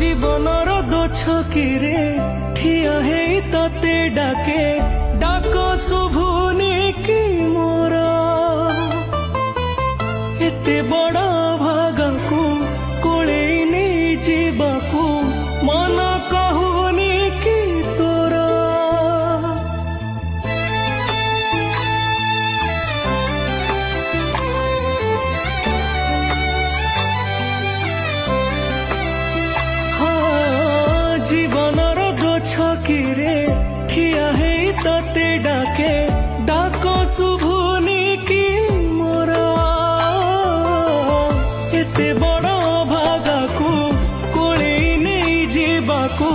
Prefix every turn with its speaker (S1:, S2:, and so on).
S1: জীবনর দোছকিরে ঠিয়া হেই ততে ডাকে ডাক শুভুনি কি মোর এতে বড় ভাগকু কোলেই নেই ଯିବାକୁ মন কহুনি কি তোর জীবনর দোছকিরে ঠিয়া হেই ততে ডাকে ডাক শুভুনি কি মোর এতে বড় ভাগাকু কোলেই নেই ଯିବାକୁ